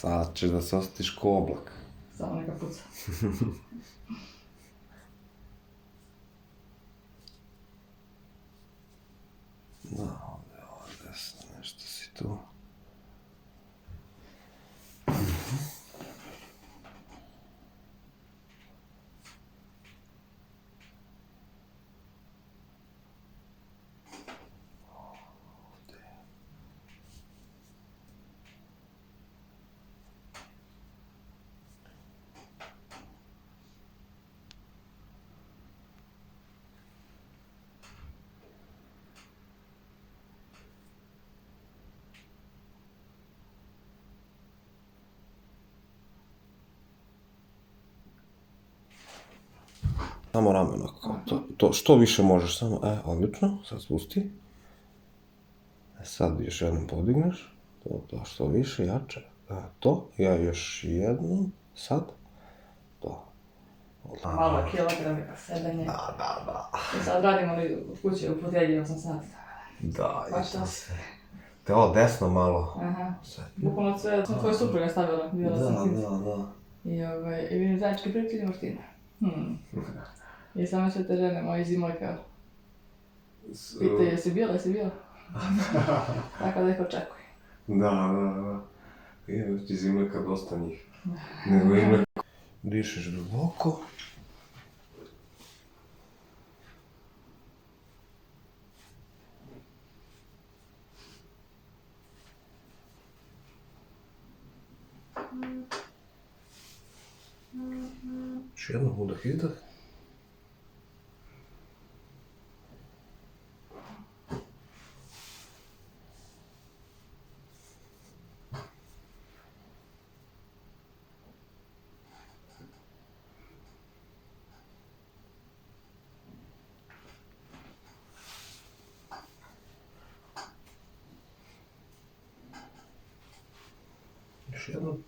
Sad ćeš da se osjetiš ko oblak. Samo neka puca. Da, ovdje, ovo desno, nešto si tu. Samo ramena, to što više možeš samo, odlično, sad spusti. Sad još jednom podigneš, to što više, jače, to, ja još jednom, sad, to. Malo kilogramika sedenje. Da. I sad radimo u kući u fotelji 8 sati. Da, Pa šta se? Te ovo desno malo. Aha, bukvalno sve, sam tvoja supruga stavila, vidjela sam hit. Da. I vidim zajednički prijatelji Martina. I samo sve te žene moji zimojka. Pitaju, jesi bila? Tako da ih očekuj. Da. Vidim ti zimljaka dosta njih. Nego ima... Dišeš duboko. Još jednom udah, izdah. Još jednom.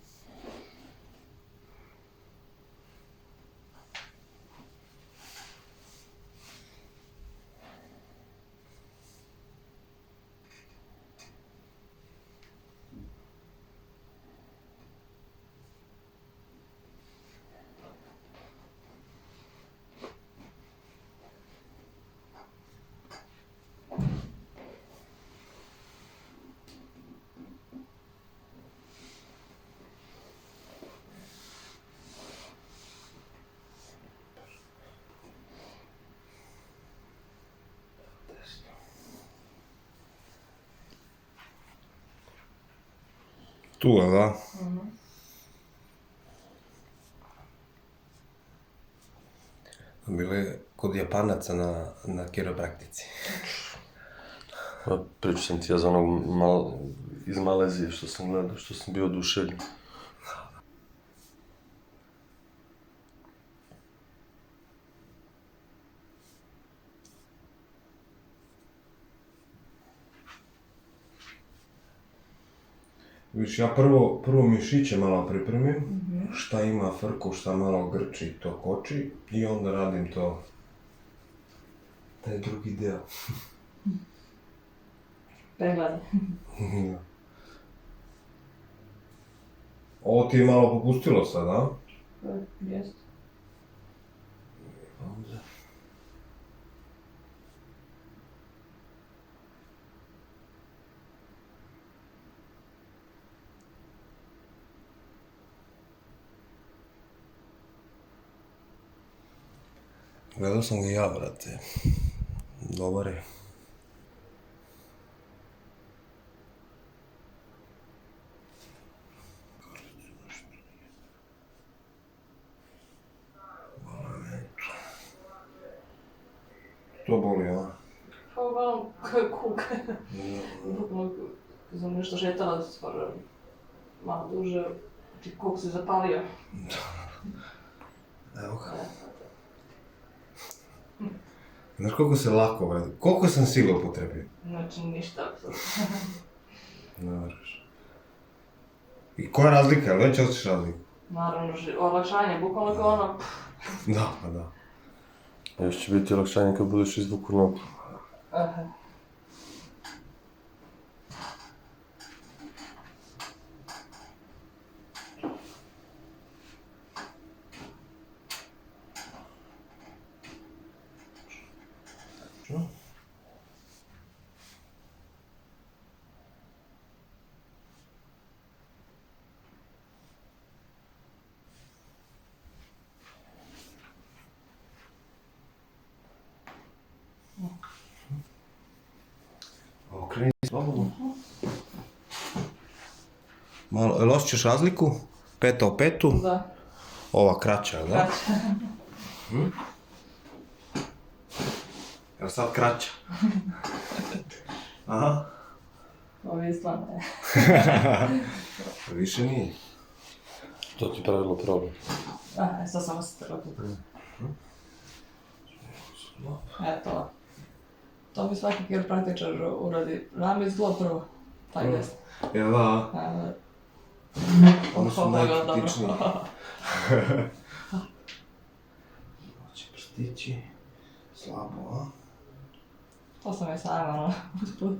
Tu, da? Bili kod Japanaca na kiropraktici. Pričao sam ti ja za onog iz Malezije što sam gledao, što sam bio oduševljen. Viš, ja prvo mišiće malo pripremim, šta ima frku, šta malo grči, to koči, i onda radim to, taj drugi deo. Pregledaj. Ovo ti je malo popustilo sad, a? Jest. Gledao sam ga ja, brate. Dobar je. To boli, a? Pa uglavnom kuk. Bukvalno sam nešto šetala skoro malo duže, znači kuk se zapalio. Evo ga. Znaš koliko se lako, brate? Koliko sam sile upotrebio? Znači ništa, apsolutno. Ne veraš. I koja je razlika? Jel već osjećaš razliku? Naravno, olakšanje, bukvalno kao ono... Da, pa da. Još će biti olakšanje kad budeš izvuku nogu. Aha. Malo, jel osjećaš razliku? Peta o petu? Da, Ova kraća, da? kraće. Jel sad kraća? Aha. Ovo je stvarno je. Više nije. To ti pravilo problem. Sad sam osjetila tu. Eto. To bi svaki kiropraktičar uradi. Rame zglob prvo. Taj jest. Jel da? Oni su najkritičniji. Znači prstići. Slabo, a? To sam je sama, usput.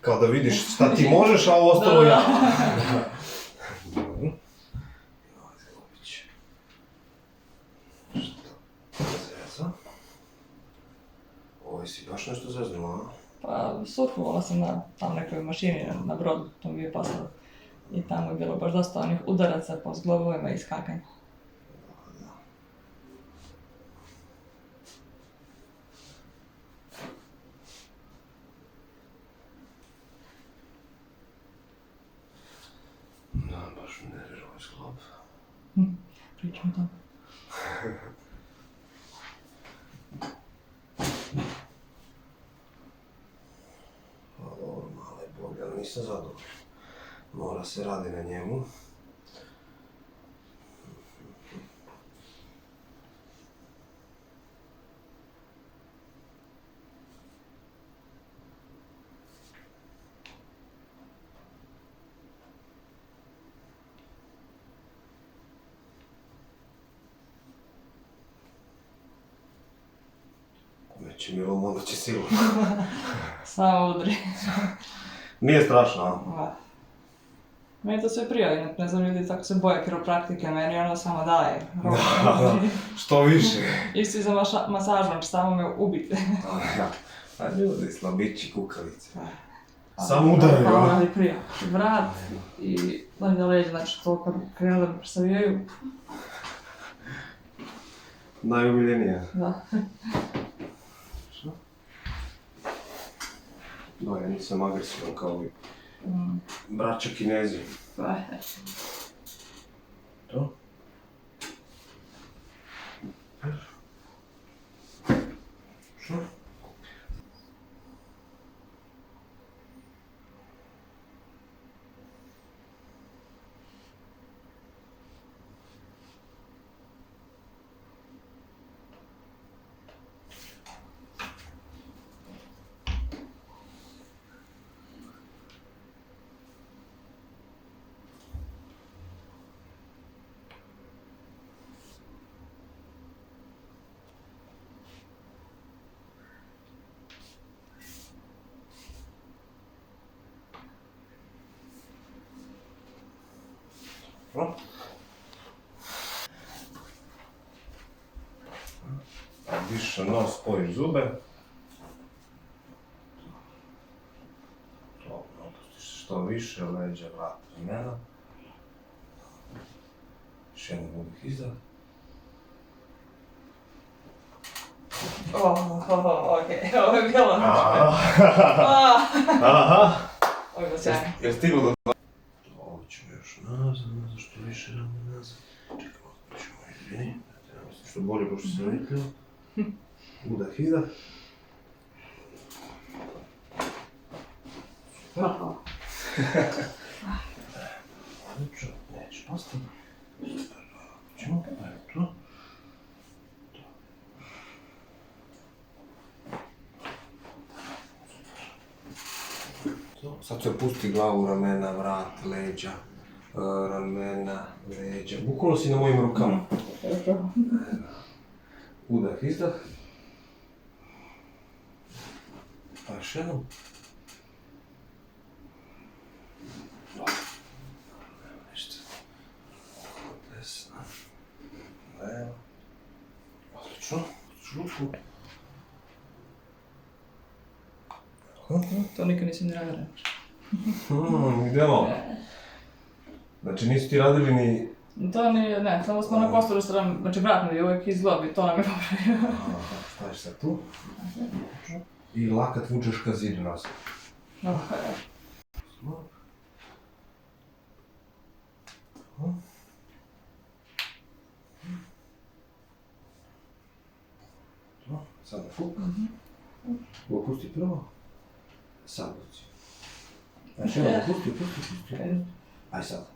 Kao da vidiš šta ti možeš, a ovo ostalo ja. Dobro. Zeza. Ovo si baš nešto zeznula, a? Pa surfovala sam na tam nekoj mašini na brodu, to mi je pasalo. I tamo je bilo baš dosta onih udaraca po zglobovima i skakanja. Da, baš mi nervira ovaj sklop. Pričam to. Pa dobro, malo je bolje, ali nisam zadovoljan. Mora se radi na njemu. Neće milom, onda će sigurno. Samo udri. Nije strašno, a? Da. Meni to sve prija, ne znam ljudi tako se boje kiropraktike, meni ono samo daje. Da, što više. Isto i za masaž, znači samo me ubite. A ljudi, slabići, kukavice. Samo udaraju, a? Ali prija. Vrat i donje leđe, znači to kad krenu da me presavijaju. Najumiljenija. Da. Da, ja nisam agresivan kao i braća Kinezi. Pa, To? Što? Dobro. Diš nos, spojiš zube. Dobro, opustiš što više, leđa, vrat, ramena. Još jedan udih izdah. okej, ovo je bilo. Aha! Ovo je bilo sjajno. Jel stiglo do... Ovo ćemo još nazad, što više rame nazad. Čekamo, ćemo, izvini. Ja mislim što bolje, pošto se vidjelo. Udah, izdah. Odlično, neće pasti. Super, ćemo, eto. Sad se pusti glavu, ramena, vrat, leđa, ramena, leđa. Bukvalno si na mojim rukama. Udah, izdah. Pa još jednom. Dobro. Nema ništa. Desna. Leva. Odlično. Ruku. To nikad nisam ni radila. Idemo. Znači nisu ti radili ni... To nije, ne, samo smo na postoru sram, znači vrat mi je uvijek izglobi, to nam je popravio. Staviš sad tu. I lakat vučeš ka zidu nazad. To, sada fuk. Opusti prvo. Sad uci. Znači, pusti. Aj sad.